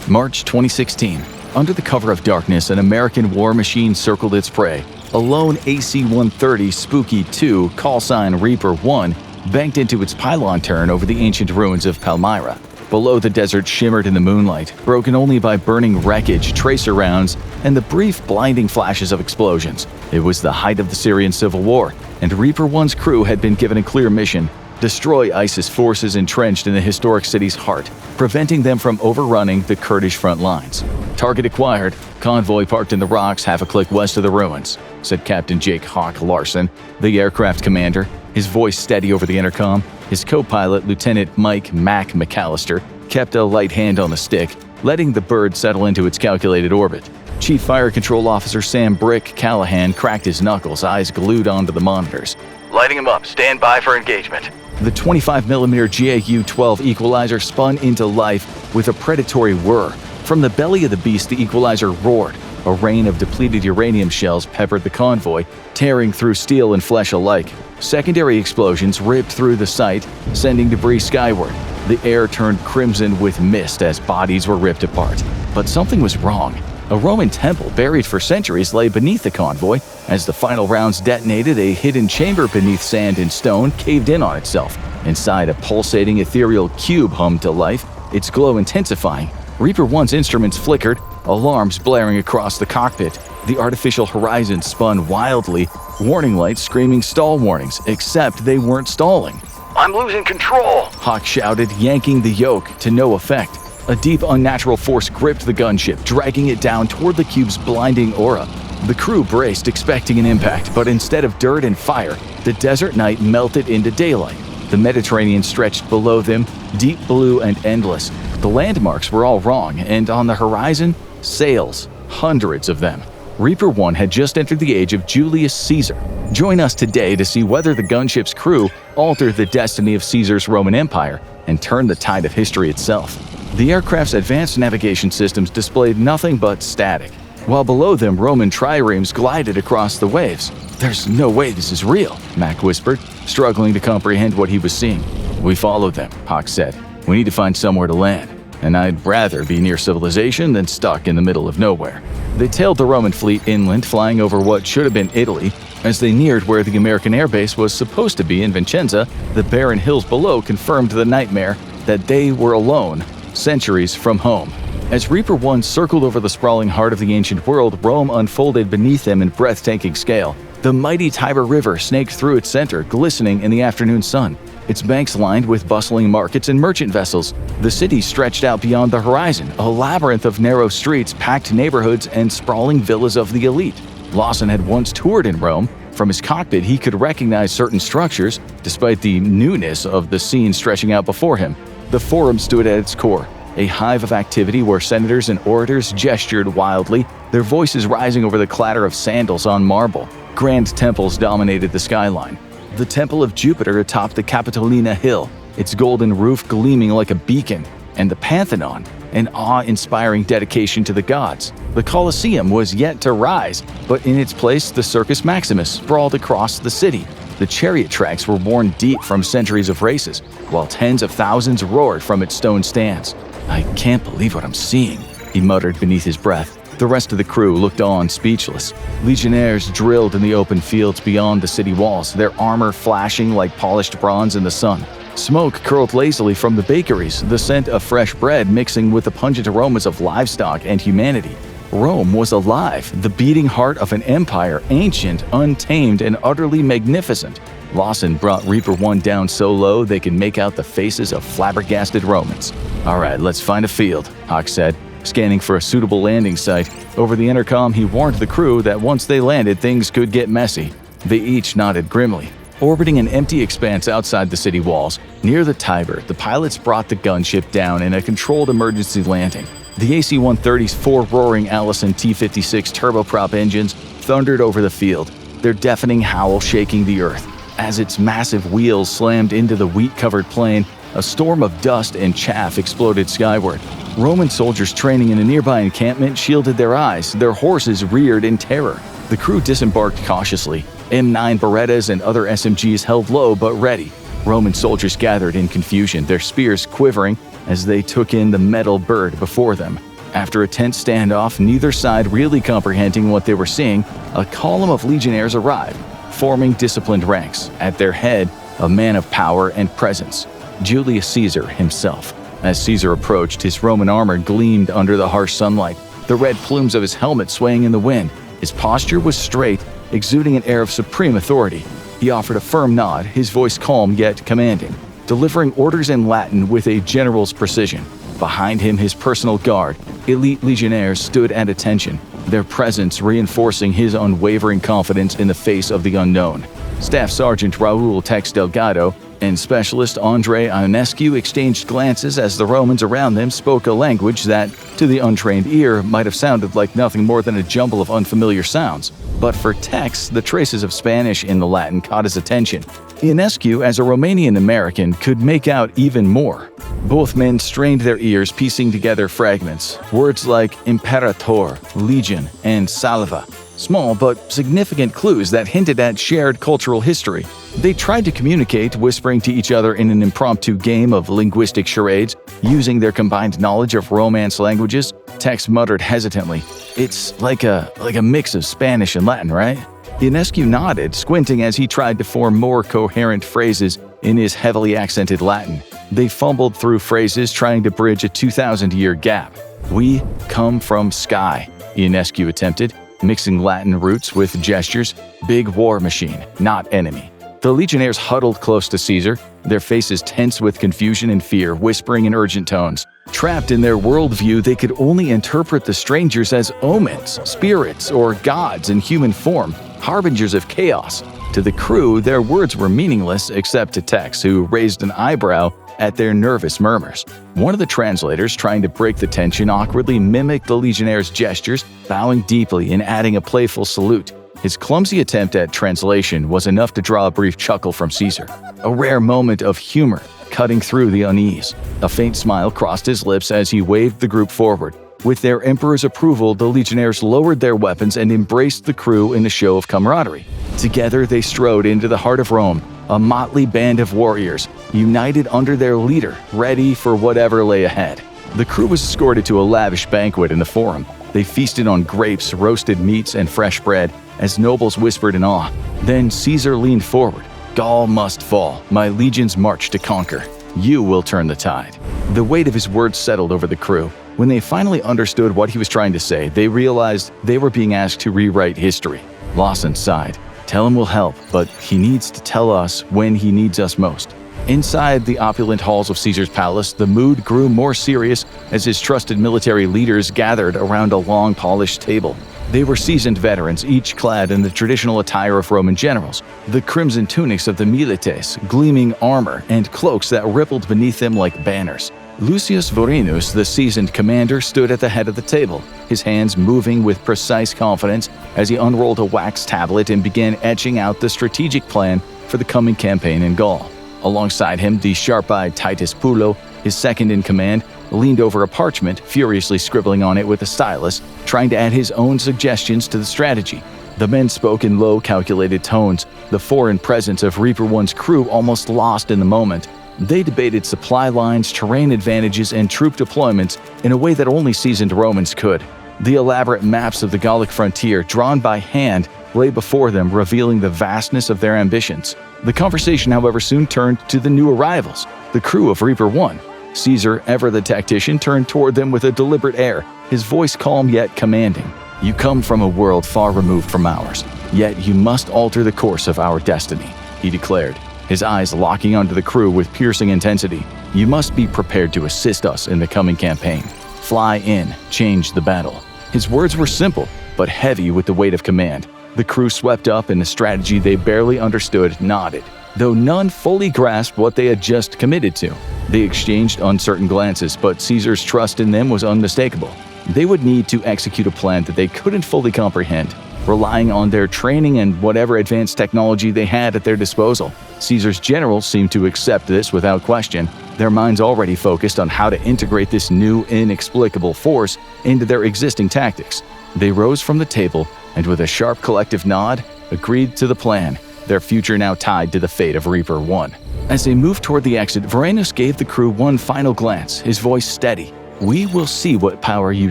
March 2016. Under the cover of darkness, an American war machine circled its prey. A lone AC-130 Spooky 2 callsign Reaper 1 banked into its pylon turn over the ancient ruins of Palmyra. Below, the desert shimmered in the moonlight, broken only by burning wreckage, tracer rounds, and the brief, blinding flashes of explosions. It was the height of the Syrian civil war, and Reaper 1's crew had been given a clear mission: destroy ISIS forces entrenched in the historic city's heart, preventing them from overrunning the Kurdish front lines. Target acquired. Convoy parked in the rocks half a click west of the ruins, said Captain Jake Hawk Larson, the aircraft commander, his voice steady over the intercom. His co-pilot, Lieutenant Mike Mac McAllister, kept a light hand on the stick, letting the bird settle into its calculated orbit. Chief Fire Control Officer Sam Brick Callahan cracked his knuckles, eyes glued onto the monitors. Lighting him up. Stand by for engagement. The 25mm GAU-12 equalizer spun into life with a predatory whir. From the belly of the beast, the equalizer roared. A rain of depleted uranium shells peppered the convoy, tearing through steel and flesh alike. Secondary explosions ripped through the site, sending debris skyward. The air turned crimson with mist as bodies were ripped apart. But something was wrong. A Roman temple buried for centuries lay beneath the convoy. As the final rounds detonated, a hidden chamber beneath sand and stone caved in on itself. Inside, a pulsating ethereal cube hummed to life, its glow intensifying. Reaper 1's instruments flickered, alarms blaring across the cockpit. The artificial horizon spun wildly, warning lights screaming stall warnings, except they weren't stalling. I'm losing control, Hawk shouted, yanking the yoke to no effect. A deep, unnatural force gripped the gunship, dragging it down toward the cube's blinding aura. The crew braced, expecting an impact, but instead of dirt and fire, the desert night melted into daylight. The Mediterranean stretched below them, deep blue and endless. The landmarks were all wrong, and on the horizon, sails, hundreds of them. Reaper 1 had just entered the age of Julius Caesar. Join us today to see whether the gunship's crew altered the destiny of Caesar's Roman Empire and turned the tide of history itself. The aircraft's advanced navigation systems displayed nothing but static, while below them Roman triremes glided across the waves. "There's no way this is real," Mac whispered, struggling to comprehend what he was seeing. "We followed them," Hawk said. "We need to find somewhere to land, and I'd rather be near civilization than stuck in the middle of nowhere." They tailed the Roman fleet inland, flying over what should have been Italy. As they neared where the American airbase was supposed to be in Vicenza, the barren hills below confirmed the nightmare that they were alone, centuries from home. As Reaper 1 circled over the sprawling heart of the ancient world, Rome unfolded beneath them in breathtaking scale. The mighty Tiber River snaked through its center, glistening in the afternoon sun. Its banks lined with bustling markets and merchant vessels. The city stretched out beyond the horizon, a labyrinth of narrow streets, packed neighborhoods, and sprawling villas of the elite. Lawson had once toured in Rome. From his cockpit, he could recognize certain structures, despite the newness of the scene stretching out before him. The Forum stood at its core, a hive of activity where senators and orators gestured wildly, their voices rising over the clatter of sandals on marble. Grand temples dominated the skyline. The Temple of Jupiter atop the Capitolina Hill, its golden roof gleaming like a beacon, and the Pantheon, an awe-inspiring dedication to the gods. The Colosseum was yet to rise, but in its place the Circus Maximus sprawled across the city. The chariot tracks were worn deep from centuries of races, while tens of thousands roared from its stone stands. "I can't believe what I'm seeing," he muttered beneath his breath. The rest of the crew looked on, speechless. Legionnaires drilled in the open fields beyond the city walls, their armor flashing like polished bronze in the sun. Smoke curled lazily from the bakeries, the scent of fresh bread mixing with the pungent aromas of livestock and humanity. Rome was alive, the beating heart of an empire, ancient, untamed, and utterly magnificent. Lawson brought Reaper 1 down so low they could make out the faces of flabbergasted Romans. "All right, let's find a field," Hawk said, scanning for a suitable landing site. Over the intercom, he warned the crew that once they landed, things could get messy. They each nodded grimly. Orbiting an empty expanse outside the city walls, near the Tiber, the pilots brought the gunship down in a controlled emergency landing. The AC-130's four roaring Allison T-56 turboprop engines thundered over the field, their deafening howl shaking the earth. As its massive wheels slammed into the wheat-covered plain, a storm of dust and chaff exploded skyward. Roman soldiers training in a nearby encampment shielded their eyes, their horses reared in terror. The crew disembarked cautiously. M9 Berettas and other SMGs held low but ready. Roman soldiers gathered in confusion, their spears quivering as they took in the metal bird before them. After a tense standoff, neither side really comprehending what they were seeing, a column of legionnaires arrived, forming disciplined ranks. At their head, a man of power and presence, Julius Caesar himself. As Caesar approached, his Roman armor gleamed under the harsh sunlight, the red plumes of his helmet swaying in the wind. His posture was straight, exuding an air of supreme authority. He offered a firm nod, his voice calm yet commanding, delivering orders in Latin with a general's precision. Behind him, his personal guard, elite legionnaires, stood at attention, their presence reinforcing his unwavering confidence in the face of the unknown. Staff Sergeant Raul Tex Delgado and Specialist Andre Ionescu exchanged glances as the Romans around them spoke a language that, to the untrained ear, might have sounded like nothing more than a jumble of unfamiliar sounds. But for Tex, the traces of Spanish in the Latin caught his attention. Ionescu, as a Romanian American, could make out even more. Both men strained their ears, piecing together fragments. Words like imperator, legion, and salva. Small but significant clues that hinted at shared cultural history. They tried to communicate, whispering to each other in an impromptu game of linguistic charades, using their combined knowledge of Romance languages. Tex muttered hesitantly, "It's like a mix of Spanish and Latin, right?" Ionescu nodded, squinting as he tried to form more coherent phrases in his heavily accented Latin. They fumbled through phrases, trying to bridge a 2,000-year gap. "We come from sky," Ionescu attempted, mixing Latin roots with gestures. "Big war machine, not enemy." The legionnaires huddled close to Caesar, their faces tense with confusion and fear, whispering in urgent tones. Trapped in their worldview, they could only interpret the strangers as omens, spirits, or gods in human form, harbingers of chaos. To the crew, their words were meaningless except to Tex, who raised an eyebrow at their nervous murmurs. One of the translators, trying to break the tension, awkwardly mimicked the legionnaires' gestures, bowing deeply and adding a playful salute. His clumsy attempt at translation was enough to draw a brief chuckle from Caesar, a rare moment of humor cutting through the unease. A faint smile crossed his lips as he waved the group forward. With their emperor's approval, the legionnaires lowered their weapons and embraced the crew in a show of camaraderie. Together they strode into the heart of Rome, a motley band of warriors, united under their leader, ready for whatever lay ahead. The crew was escorted to a lavish banquet in the Forum. They feasted on grapes, roasted meats, and fresh bread, as nobles whispered in awe. Then Caesar leaned forward. "Gaul must fall. My legions march to conquer. You will turn the tide." The weight of his words settled over the crew. When they finally understood what he was trying to say, they realized they were being asked to rewrite history. Lawson sighed. "Tell him we'll help, but he needs to tell us when he needs us most." Inside the opulent halls of Caesar's palace, the mood grew more serious as his trusted military leaders gathered around a long, polished table. They were seasoned veterans, each clad in the traditional attire of Roman generals, the crimson tunics of the milites, gleaming armor, and cloaks that rippled beneath them like banners. Lucius Vorenus, the seasoned commander, stood at the head of the table, his hands moving with precise confidence as he unrolled a wax tablet and began etching out the strategic plan for the coming campaign in Gaul. Alongside him, the sharp-eyed Titus Pulo, his second in command, leaned over a parchment, furiously scribbling on it with a stylus, trying to add his own suggestions to the strategy. The men spoke in low, calculated tones, the foreign presence of Reaper One's crew almost lost in the moment. They debated supply lines, terrain advantages, and troop deployments in a way that only seasoned Romans could. The elaborate maps of the Gallic frontier, drawn by hand, lay before them, revealing the vastness of their ambitions. The conversation, however, soon turned to the new arrivals, the crew of Reaper One. Caesar, ever the tactician, turned toward them with a deliberate air, his voice calm yet commanding. "You come from a world far removed from ours, yet you must alter the course of our destiny," he declared, his eyes locking onto the crew with piercing intensity. "You must be prepared to assist us in the coming campaign. Fly in, change the battle." His words were simple, but heavy with the weight of command. The crew, swept up in a strategy they barely understood, nodded, though none fully grasped what they had just committed to. They exchanged uncertain glances, but Caesar's trust in them was unmistakable. They would need to execute a plan that they couldn't fully comprehend, relying on their training and whatever advanced technology they had at their disposal. Caesar's generals seemed to accept this without question, their minds already focused on how to integrate this new, inexplicable force into their existing tactics. They rose from the table and, with a sharp collective nod, agreed to the plan, their future now tied to the fate of Reaper One. As they moved toward the exit, Vorenus gave the crew one final glance, his voice steady. We will see what power you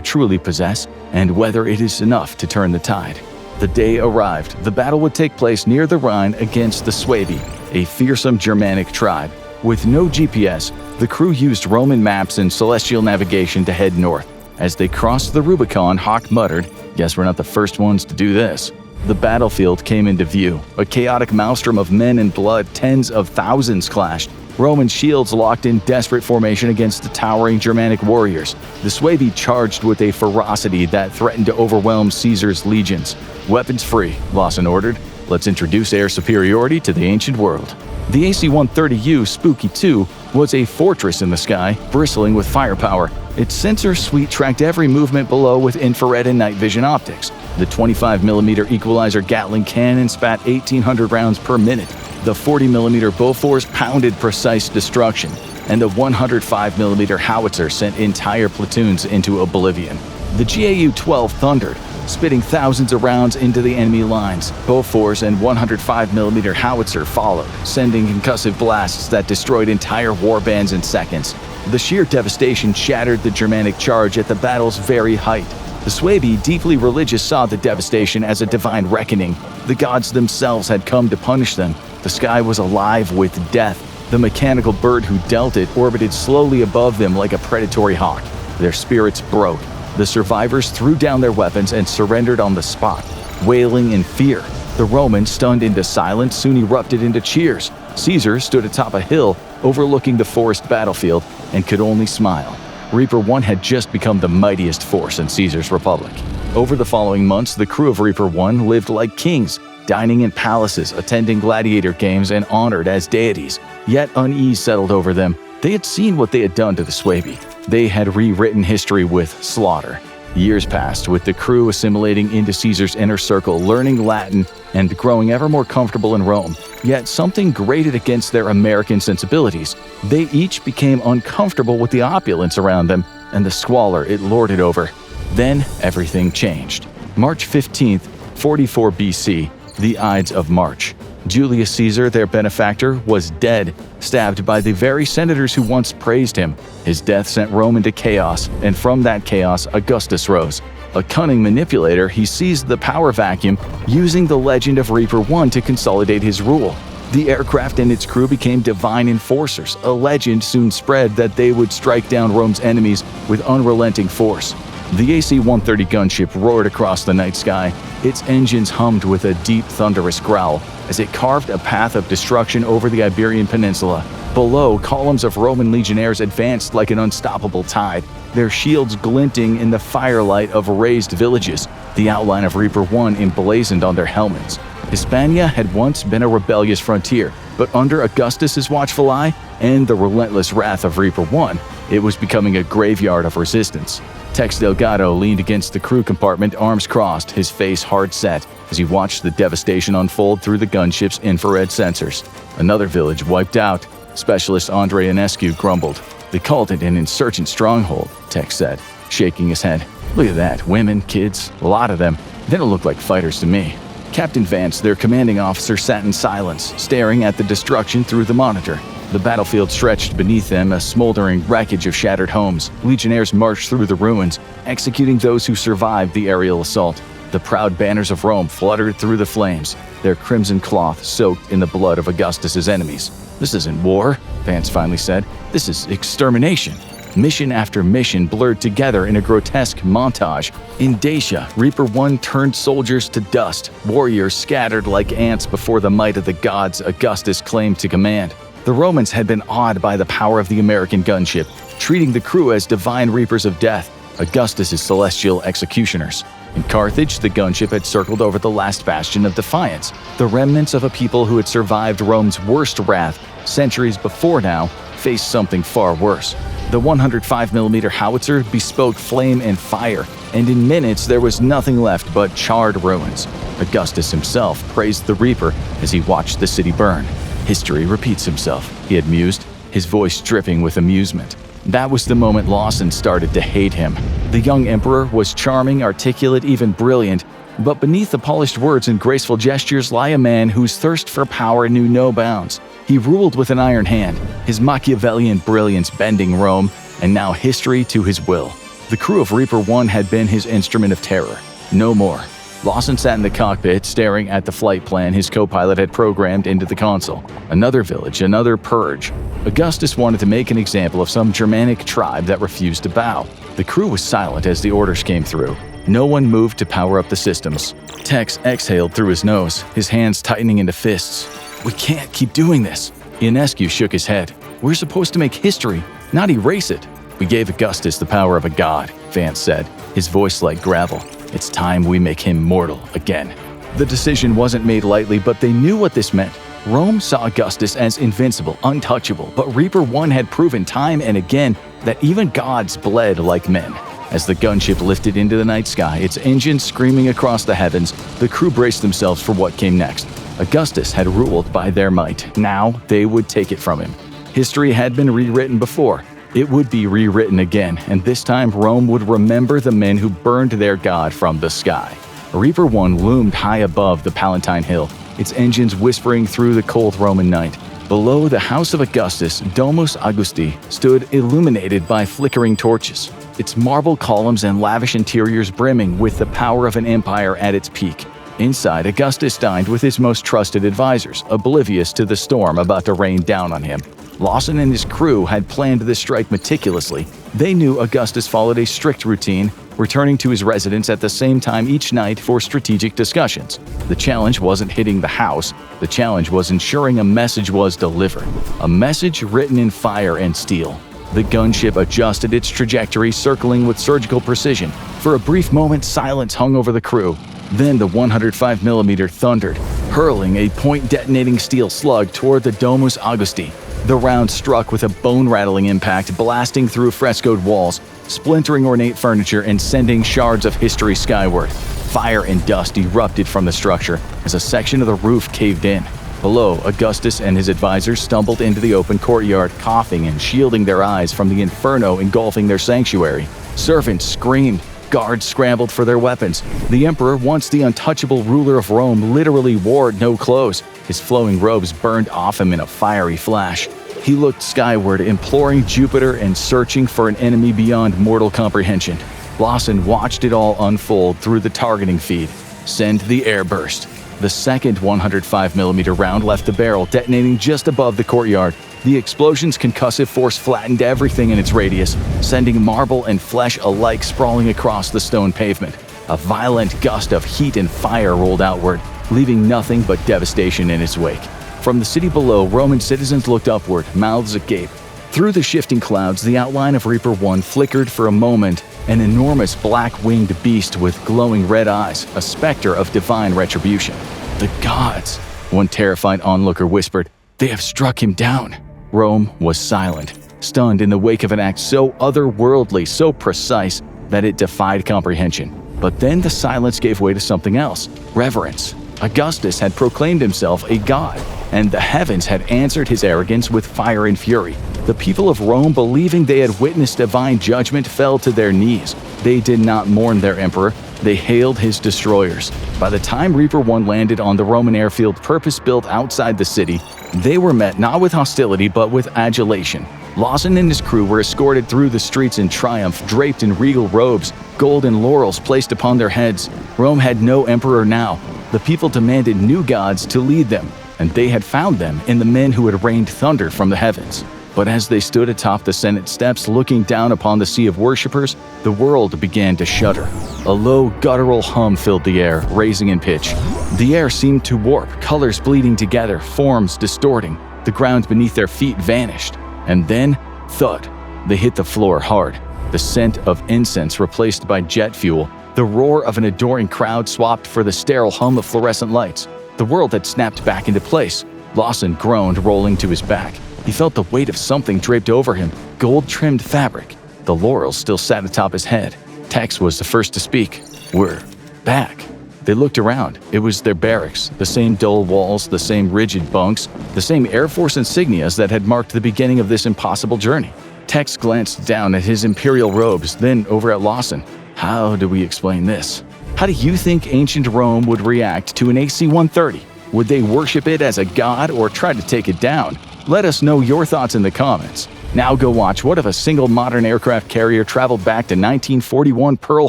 truly possess and whether it is enough to turn the tide. The day arrived. The battle would take place near the Rhine against the Suebi, a fearsome Germanic tribe. With no GPS, the crew used Roman maps and celestial navigation to head north. As they crossed the Rubicon, Hawk muttered, "Guess we're not the first ones to do this." The battlefield came into view. A chaotic maelstrom of men and blood, tens of thousands clashed. Roman shields locked in desperate formation against the towering Germanic warriors. The Suebi charged with a ferocity that threatened to overwhelm Caesar's legions. Weapons free, Lawson ordered. Let's introduce air superiority to the ancient world. The AC-130U Spooky 2 was a fortress in the sky, bristling with firepower. Its sensor suite tracked every movement below with infrared and night vision optics. The 25mm equalizer Gatling cannon spat 1,800 rounds per minute. The 40mm Bofors pounded precise destruction, and the 105mm howitzer sent entire platoons into oblivion. The GAU-12 thundered, spitting thousands of rounds into the enemy lines. Bofors and 105mm howitzer followed, sending concussive blasts that destroyed entire warbands in seconds. The sheer devastation shattered the Germanic charge at the battle's very height. The Suebi, deeply religious, saw the devastation as a divine reckoning. The gods themselves had come to punish them. The sky was alive with death. The mechanical bird who dealt it orbited slowly above them like a predatory hawk. Their spirits broke. The survivors threw down their weapons and surrendered on the spot, wailing in fear. The Romans, stunned into silence, soon erupted into cheers. Caesar stood atop a hill overlooking the forest battlefield and could only smile. Reaper 1 had just become the mightiest force in Caesar's republic. Over the following months, the crew of Reaper 1 lived like kings, dining in palaces, attending gladiator games, and honored as deities. Yet unease settled over them. They had seen what they had done to the Suebi. They had rewritten history with slaughter. Years passed, with the crew assimilating into Caesar's inner circle, learning Latin, and growing ever more comfortable in Rome. Yet something grated against their American sensibilities. They each became uncomfortable with the opulence around them and the squalor it lorded over. Then everything changed. March 15th, 44 BC, the Ides of March. Julius Caesar, their benefactor, was dead, stabbed by the very senators who once praised him. His death sent Rome into chaos, and from that chaos, Augustus rose. A cunning manipulator, he seized the power vacuum, using the legend of Reaper 1 to consolidate his rule. The aircraft and its crew became divine enforcers. A legend soon spread that they would strike down Rome's enemies with unrelenting force. The AC-130 gunship roared across the night sky. Its engines hummed with a deep, thunderous growl as it carved a path of destruction over the Iberian Peninsula. Below, columns of Roman legionnaires advanced like an unstoppable tide, their shields glinting in the firelight of razed villages, the outline of Reaper 1 emblazoned on their helmets. Hispania had once been a rebellious frontier, but under Augustus's watchful eye and the relentless wrath of Reaper 1, it was becoming a graveyard of resistance. Tex Delgado leaned against the crew compartment, arms crossed, his face hard-set, as he watched the devastation unfold through the gunship's infrared sensors. Another village wiped out. Specialist Andre Ionescu grumbled. "They called it an insurgent stronghold," Tex said, shaking his head. "Look at that, women, kids, a lot of them. They don't look like fighters to me." Captain Vance, their commanding officer, sat in silence, staring at the destruction through the monitor. The battlefield stretched beneath them, a smoldering wreckage of shattered homes. Legionnaires marched through the ruins, executing those who survived the aerial assault. The proud banners of Rome fluttered through the flames, their crimson cloth soaked in the blood of Augustus's enemies. "This isn't war," Vance finally said. "This is extermination." Mission after mission blurred together in a grotesque montage. In Dacia, Reaper 1 turned soldiers to dust, warriors scattered like ants before the might of the gods Augustus claimed to command. The Romans had been awed by the power of the American gunship, treating the crew as divine reapers of death, Augustus's celestial executioners. In Carthage, the gunship had circled over the last bastion of defiance, the remnants of a people who had survived Rome's worst wrath centuries before now faced something far worse. The 105mm howitzer bespoke flame and fire, and in minutes there was nothing left but charred ruins. Augustus himself praised the Reaper as he watched the city burn. "History repeats himself," he had mused, his voice dripping with amusement. That was the moment Lawson started to hate him. The young emperor was charming, articulate, even brilliant, but beneath the polished words and graceful gestures lay a man whose thirst for power knew no bounds. He ruled with an iron hand, his Machiavellian brilliance bending Rome, and now history to his will. The crew of Reaper 1 had been his instrument of terror. No more. Lawson sat in the cockpit, staring at the flight plan his co-pilot had programmed into the console. Another village, another purge. Augustus wanted to make an example of some Germanic tribe that refused to bow. The crew was silent as the orders came through. No one moved to power up the systems. Tex exhaled through his nose, his hands tightening into fists. "We can't keep doing this." Ionescu shook his head. "We're supposed to make history, not erase it." "We gave Augustus the power of a god," Vance said, his voice like gravel. "It's time we make him mortal again." The decision wasn't made lightly, but they knew what this meant. Rome saw Augustus as invincible, untouchable, but Reaper 1 had proven time and again that even gods bled like men. As the gunship lifted into the night sky, its engines screaming across the heavens, the crew braced themselves for what came next. Augustus had ruled by their might. Now they would take it from him. History had been rewritten before. It would be rewritten again, and this time Rome would remember the men who burned their god from the sky. Reaper 1 loomed high above the Palatine Hill, its engines whispering through the cold Roman night. Below the house of Augustus, Domus Augusti stood illuminated by flickering torches, its marble columns and lavish interiors brimming with the power of an empire at its peak. Inside, Augustus dined with his most trusted advisors, oblivious to the storm about to rain down on him. Lawson and his crew had planned this strike meticulously. They knew Augustus followed a strict routine, returning to his residence at the same time each night for strategic discussions. The challenge wasn't hitting the house. The challenge was ensuring a message was delivered. A message written in fire and steel. The gunship adjusted its trajectory, circling with surgical precision. For a brief moment, silence hung over the crew. Then the 105mm thundered, hurling a point-detonating steel slug toward the Domus Augusti. The round struck with a bone-rattling impact, blasting through frescoed walls, splintering ornate furniture, and sending shards of history skyward. Fire and dust erupted from the structure as a section of the roof caved in. Below, Augustus and his advisors stumbled into the open courtyard, coughing and shielding their eyes from the inferno engulfing their sanctuary. Servants screamed. Guards scrambled for their weapons. The emperor, once the untouchable ruler of Rome, literally wore no clothes. His flowing robes burned off him in a fiery flash. He looked skyward, imploring Jupiter and searching for an enemy beyond mortal comprehension. Lawson watched it all unfold through the targeting feed. Send the airburst. The second 105mm round left the barrel, detonating just above the courtyard. The explosion's concussive force flattened everything in its radius, sending marble and flesh alike sprawling across the stone pavement. A violent gust of heat and fire rolled outward, leaving nothing but devastation in its wake. From the city below, Roman citizens looked upward, mouths agape. Through the shifting clouds, the outline of Reaper 1 flickered for a moment, an enormous black-winged beast with glowing red eyes, a specter of divine retribution. "The gods," one terrified onlooker whispered. "They have struck him down." Rome was silent, stunned in the wake of an act so otherworldly, so precise, that it defied comprehension. But then the silence gave way to something else: reverence. Augustus had proclaimed himself a god, and the heavens had answered his arrogance with fire and fury. The people of Rome, believing they had witnessed divine judgment, fell to their knees. They did not mourn their emperor, they hailed his destroyers. By the time Reaper 1 landed on the Roman airfield purpose-built outside the city, they were met not with hostility but with adulation. Lawson and his crew were escorted through the streets in triumph, draped in regal robes, gold and laurels placed upon their heads. Rome had no emperor now. The people demanded new gods to lead them, and they had found them in the men who had rained thunder from the heavens. But as they stood atop the Senate steps looking down upon the sea of worshippers, the world began to shudder. A low, guttural hum filled the air, raising in pitch. The air seemed to warp, colors bleeding together, forms distorting. The ground beneath their feet vanished. And then, thud, they hit the floor hard. The scent of incense replaced by jet fuel. The roar of an adoring crowd swapped for the sterile hum of fluorescent lights. The world had snapped back into place. Lawson groaned, rolling to his back. He felt the weight of something draped over him, gold-trimmed fabric. The laurels still sat atop his head. Tex was the first to speak. "We're back." They looked around. It was their barracks, the same dull walls, the same rigid bunks, the same Air Force insignias that had marked the beginning of this impossible journey. Tex glanced down at his imperial robes, then over at Lawson. "How do we explain this? How do you think ancient Rome would react to an AC-130? Would they worship it as a god or try to take it down? Let us know your thoughts in the comments." Now go watch what if a single modern aircraft carrier traveled back to 1941 Pearl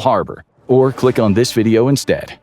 Harbor, or click on this video instead.